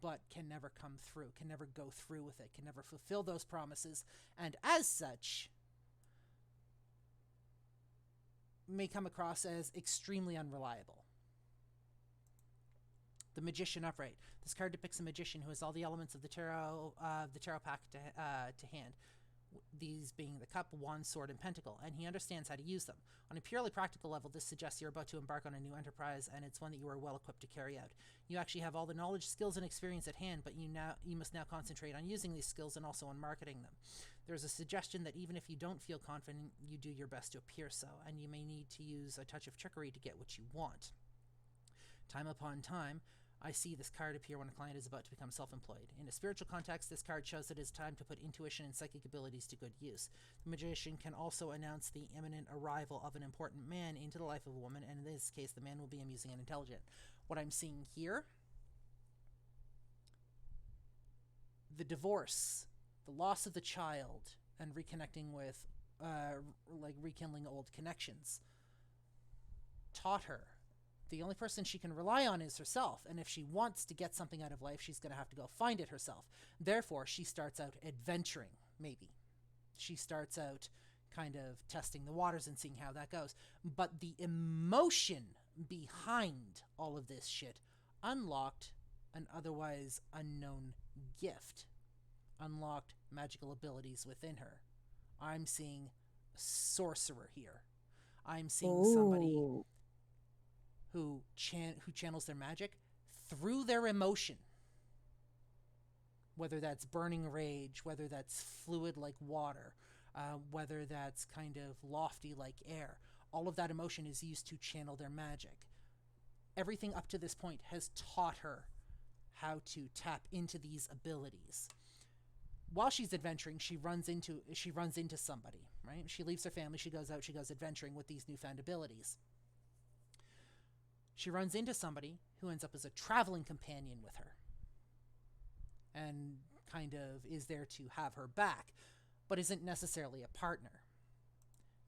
but can never come through, can never go through with it, can never fulfill those promises, and as such may come across as extremely unreliable. The Magician upright. This card depicts a magician who has all the elements of the tarot pack to hand. These being the cup, wand, sword, and pentacle, and he understands how to use them. On a purely practical level, this suggests you're about to embark on a new enterprise, and it's one that you are well equipped to carry out. You actually have all the knowledge, skills, and experience at hand, but you must now concentrate on using these skills and also on marketing them. There's a suggestion that even if you don't feel confident, you do your best to appear so, and you may need to use a touch of trickery to get what you want. Time upon time, I see this card appear when a client is about to become self-employed. In a spiritual context, this card shows that it is time to put intuition and psychic abilities to good use. The magician can also announce the imminent arrival of an important man into the life of a woman, and in this case, the man will be amusing and intelligent. What I'm seeing here, the divorce, the loss of the child, and reconnecting with, rekindling old connections, taught her the only person she can rely on is herself, and if she wants to get something out of life, she's going to have to go find it herself. Therefore, she starts out adventuring, maybe. She starts out kind of testing the waters and seeing how that goes. But the emotion behind all of this shit unlocked an otherwise unknown gift, unlocked magical abilities within her. I'm seeing a sorcerer here. I'm seeing somebody who channels their magic through their emotion. Whether that's burning rage, whether that's fluid like water, whether that's kind of lofty like air. All of that emotion is used to channel their magic. Everything up to this point has taught her how to tap into these abilities. While she's adventuring, she runs into somebody, right? She leaves her family, she goes out, she goes adventuring with these newfound abilities. She runs into somebody who ends up as a traveling companion with her and kind of is there to have her back, but isn't necessarily a partner.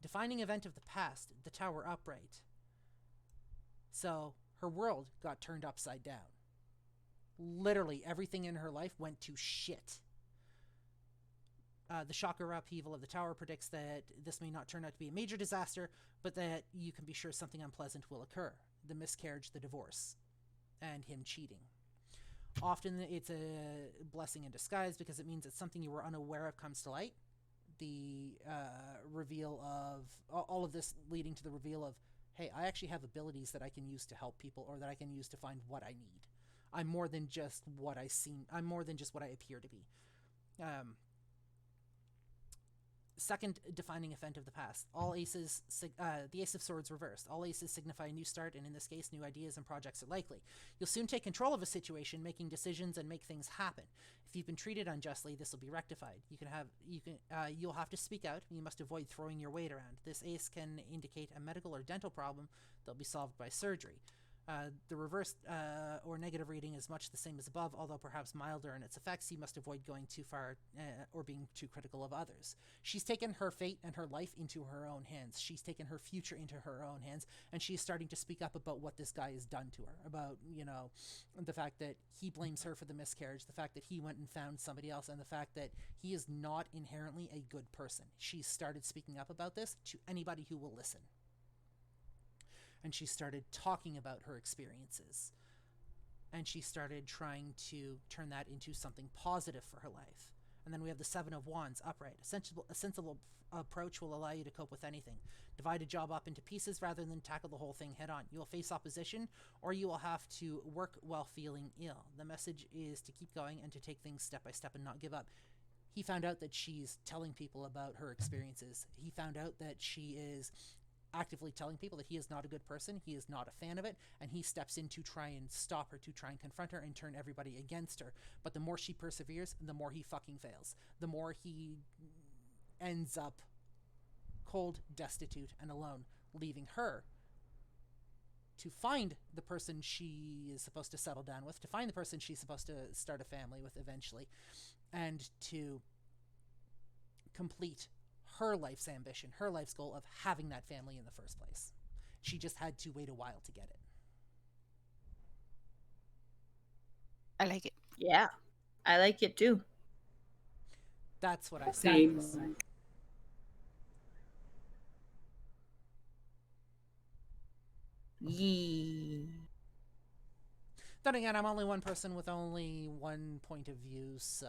Defining event of the past, the Tower upright. So her world got turned upside down. Literally everything in her life went to shit. The shocker upheaval of the Tower predicts that this may not turn out to be a major disaster, but that you can be sure something unpleasant will occur. The miscarriage, the divorce, and him cheating. Often it's a blessing in disguise because it means that something you were unaware of comes to light. The reveal of all of this leading to the reveal of, hey, I actually have abilities that I can use to help people or that I can use to find what I need. I'm more than just what I seem. I'm more than just what I appear to be. Second defining event of the past. All aces, the Ace of Swords reversed. All aces signify a new start, and in this case, new ideas and projects are likely. You'll soon take control of a situation, making decisions and make things happen. If you've been treated unjustly, this will be rectified. You'll have to speak out. You must avoid throwing your weight around. This ace can indicate a medical or dental problem that'll be solved by surgery. The reverse or negative reading is much the same as above, although perhaps milder in its effects. You must avoid going too far or being too critical of others. She's taken her fate and her life into her own hands. She's taken her future into her own hands, and she's starting to speak up about what this guy has done to her, about, the fact that he blames her for the miscarriage, the fact that he went and found somebody else, and the fact that he is not inherently a good person. She's started speaking up about this to anybody who will listen. And she started talking about her experiences. And she started trying to turn that into something positive for her life. And then we have the Seven of Wands upright. A sensible approach will allow you to cope with anything. Divide a job up into pieces rather than tackle the whole thing head on. You will face opposition, or you will have to work while feeling ill. The message is to keep going and to take things step by step and not give up. He found out that she's telling people about her experiences. He found out that she is actively telling people that he is not a good person, he is not a fan of it, and he steps in to try and stop her, to try and confront her and turn everybody against her. But the more she perseveres, the more he fucking fails. The more he ends up cold, destitute, and alone, leaving her to find the person she is supposed to settle down with, to find the person she's supposed to start a family with eventually, and to complete her life's ambition, her life's goal of having that family in the first place. She just had to wait a while to get it. I like it. Yeah, I like it too. That's what I say. Same. Yee. Then again, I'm only one person with only one point of view, so...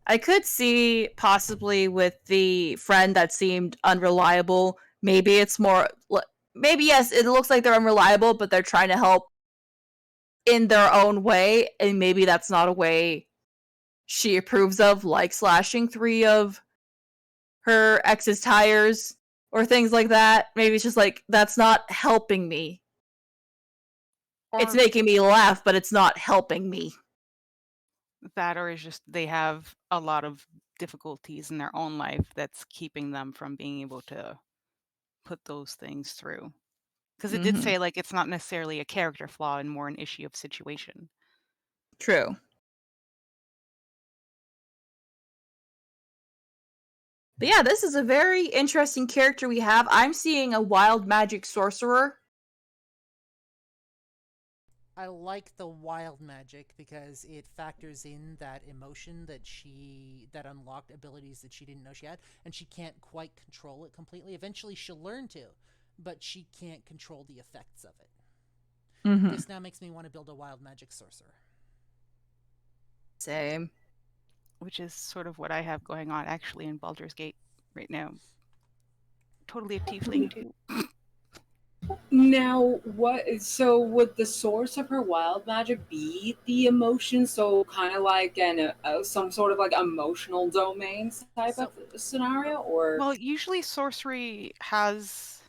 I could see possibly with the friend that seemed unreliable, maybe it's more... Maybe, yes, it looks like they're unreliable, but they're trying to help in their own way, and maybe that's not a way she approves of, like slashing 3 of her ex's tires or things like that. Maybe it's just like, that's not helping me. It's making me laugh, but it's not helping me. That, or is just they have a lot of difficulties in their own life that's keeping them from being able to put those things through. Because it did say, like, it's not necessarily a character flaw and more an issue of situation. True. But yeah, this is a very interesting character we have. I'm seeing a wild magic sorcerer. I like the wild magic because it factors in that emotion that unlocked abilities that she didn't know she had, and she can't quite control it completely. Eventually she'll learn to, but she can't control the effects of it. This now makes me want to build a wild magic sorcerer. Same. Which is sort of what I have going on actually in Baldur's Gate right now. Totally a tiefling too. Now, so would the source of her wild magic be the emotion? So kind of like some sort of like emotional domain type of scenario, or? Well, usually sorcery has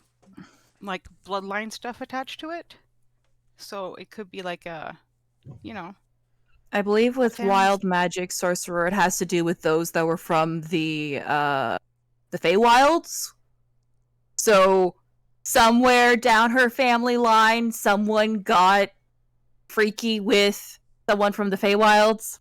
like bloodline stuff attached to it, so it could be like a, I believe with wild magic sorcerer, it has to do with those that were from the Feywilds. So somewhere down her family line, someone got freaky with someone from the Feywilds.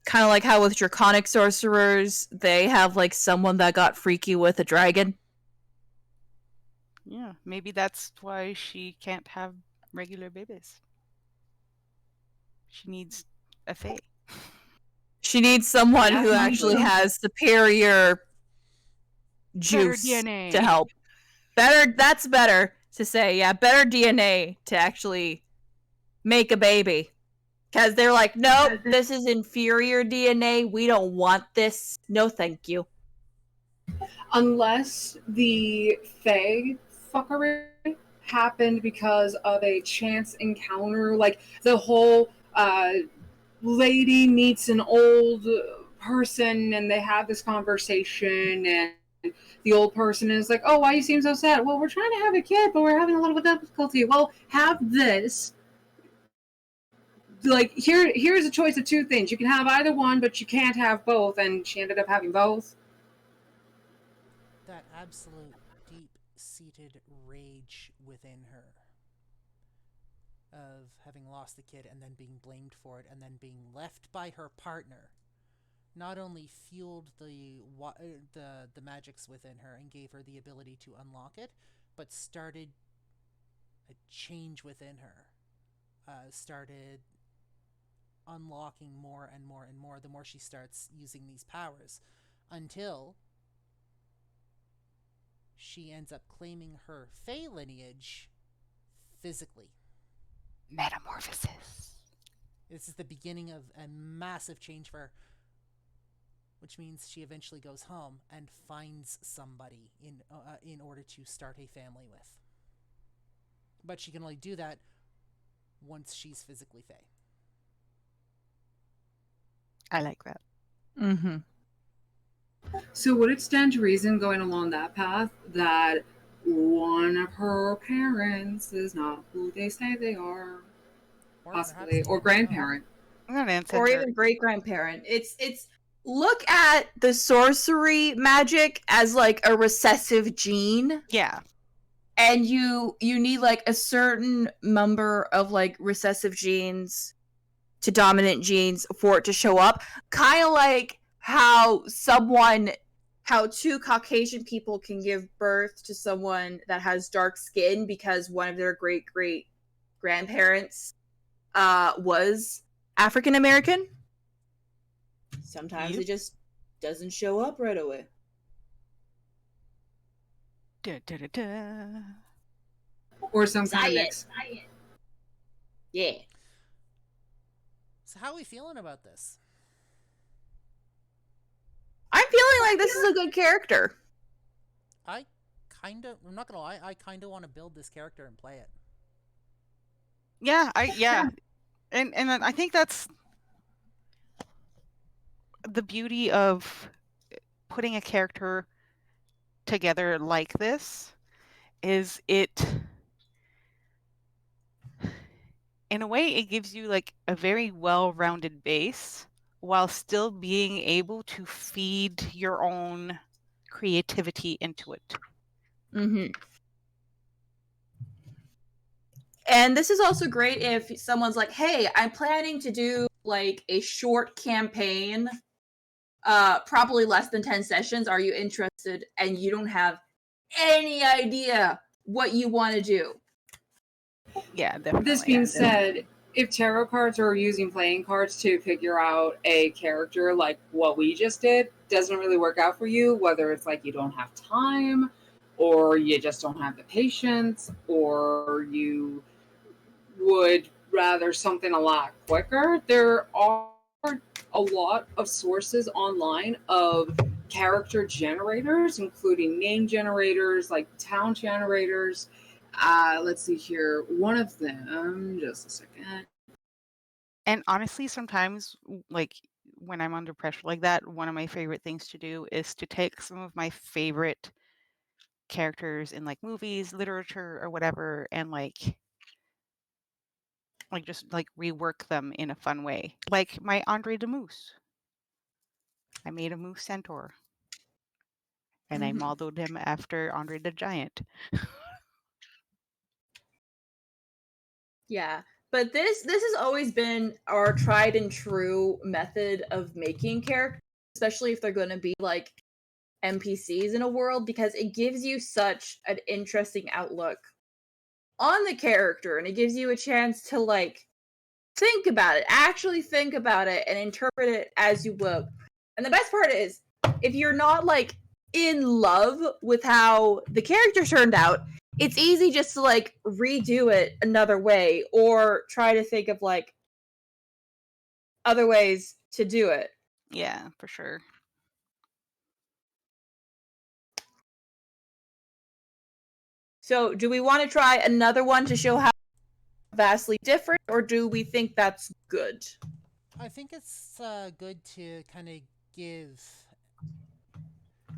Kind of like how with draconic sorcerers, they have like someone that got freaky with a dragon. Yeah, maybe that's why she can't have regular babies. She needs a fae. She needs someone who actually has superior juice DNA to help. That's better to say. Yeah, better DNA to actually make a baby. Because they're like, nope, this is inferior DNA. We don't want this. No, thank you. Unless the fae fuckery happened because of a chance encounter, like the whole lady meets an old person and they have this conversation, and the old person is like, oh, why you seem so sad? Well, we're trying to have a kid, but we're having a little bit of difficulty. Well, have this. Like, here's a choice of 2 things. You can have either one, but you can't have both, and she ended up having both. That absolute deep-seated rage within her of having lost the kid and then being blamed for it and then being left by her partner not only fueled the magics within her and gave her the ability to unlock it, but started a change within her. Started unlocking more and more and more the more she starts using these powers, until she ends up claiming her fae lineage physically. Metamorphosis. This is the beginning of a massive change for her, which means she eventually goes home and finds somebody in order to start a family with. But she can only do that once she's physically fae. I like that. Mm-hmm. So would it stand to reason, going along that path, that one of her parents is not who they say they are? Possibly. Or grandparent. Or even great-grandparent. It's look at the sorcery magic as like a recessive gene. Yeah. And you need like a certain number of like recessive genes to dominant genes for it to show up. Kind of like how someone how two Caucasian people can give birth to someone that has dark skin because one of their great grandparents was African American. Sometimes it just doesn't show up right away. Da, da, da, da. Or some kind of mix. Yeah. So how are we feeling about this? I'm feeling like this is a good character. I'm not gonna lie, I kind of want to build this character and play it. Yeah, and I think that's the beauty of putting a character together like this, is it, in a way, it gives you like a very well-rounded base while still being able to feed your own creativity into it. Mm-hmm. And this is also great if someone's like, hey, I'm planning to do like a short campaign, probably less than 10 sessions. Are you interested? And you don't have any idea what you want to do. Yeah, definitely. This being said, if tarot cards are using playing cards to figure out a character like what we just did, doesn't really work out for you, whether it's like you don't have time, or you just don't have the patience, or you would rather something a lot quicker, there are a lot of sources online of character generators, including name generators, like town generators. Let's see here. One of them, just a second. And honestly, sometimes, like, when I'm under pressure like that, one of my favorite things to do is to take some of my favorite characters in like movies, literature, or whatever, and like just like rework them in a fun way. Like my Andre the Moose. I made a moose centaur. And I modeled him after Andre the Giant. Yeah. But this has always been our tried and true method of making characters, especially if they're going to be like NPCs in a world, because it gives you such an interesting outlook on the character, and it gives you a chance to like think about it, actually think about it, and interpret it as you will. And the best part is, if you're not like in love with how the character turned out, it's easy just to like redo it another way or try to think of like other ways to do it. Yeah, for sure. So, do we want to try another one to show how vastly different, or do we think that's good? I think it's good to kind of give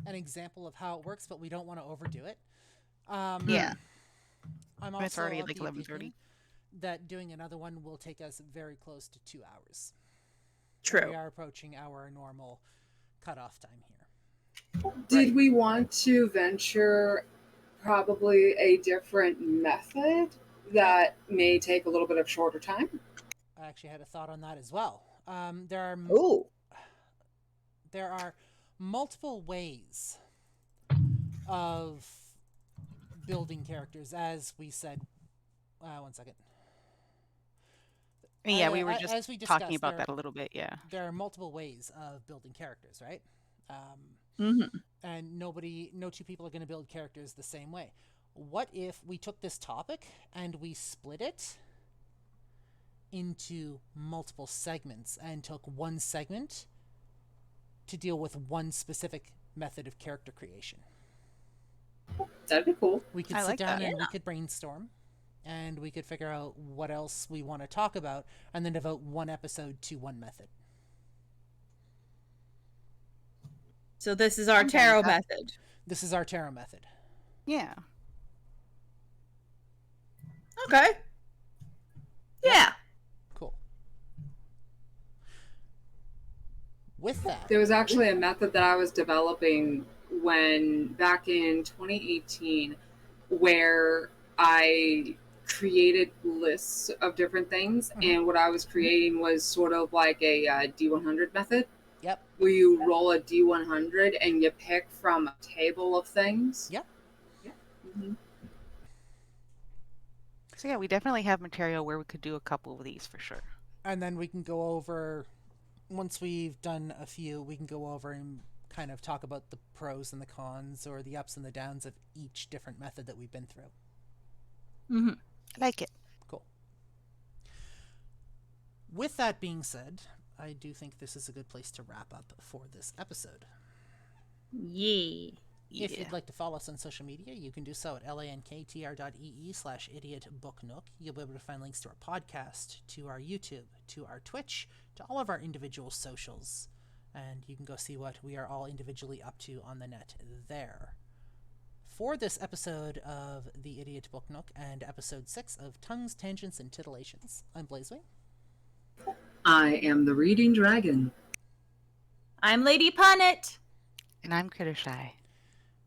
an example of how it works, but we don't want to overdo it. Yeah. I'm also It's already of like the 11:30. opinion that doing another one will take us very close to 2 hours. True. And we are approaching our normal cutoff time here. Did we want to venture probably a different method that may take a little bit of shorter time? I actually had a thought on that as well. There are multiple ways of building characters, as we said. One second. Yeah, we were just as we discussed, talking about that a little bit, yeah. There are multiple ways of building characters, right? And no two people are going to build characters the same way. What if we took this topic and we split it into multiple segments and took one segment to deal with one specific method of character creation? That'd be cool. We could sit down and we could brainstorm, and we could figure out what else we want to talk about, and then devote one episode to one method. So this is our tarot method. This is our tarot method. Yeah. Okay. Yeah. Cool. With that, there was actually a method that I was developing back in 2018 where I created lists of different things, and what I was creating was sort of like a D100 method. Yep. Where you roll a D100 and you pick from a table of things. Yep. Mm-hmm. So yeah, we definitely have material where we could do a couple of these for sure. And then we can go over, once we've done a few, we can go over and kind of talk about the pros and the cons or the ups and the downs of each different method that we've been through. Mm-hmm. I like it. Cool. With that being said, I do think this is a good place to wrap up for this episode. Yeah. If you'd like to follow us on social media, you can do so at lanktr.ee/idiotbooknook. You'll be able to find links to our podcast, to our YouTube, to our Twitch, to all of our individual socials. And you can go see what we are all individually up to on the net there. For this episode of the Idiot Book Nook and episode 6 of Tongues, Tangents, and Tittilations, I'm Blazewing. I am the Reading Dragon. I'm Lady Punnet. And I'm Critter Shy.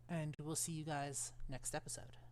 And we'll see you guys next episode.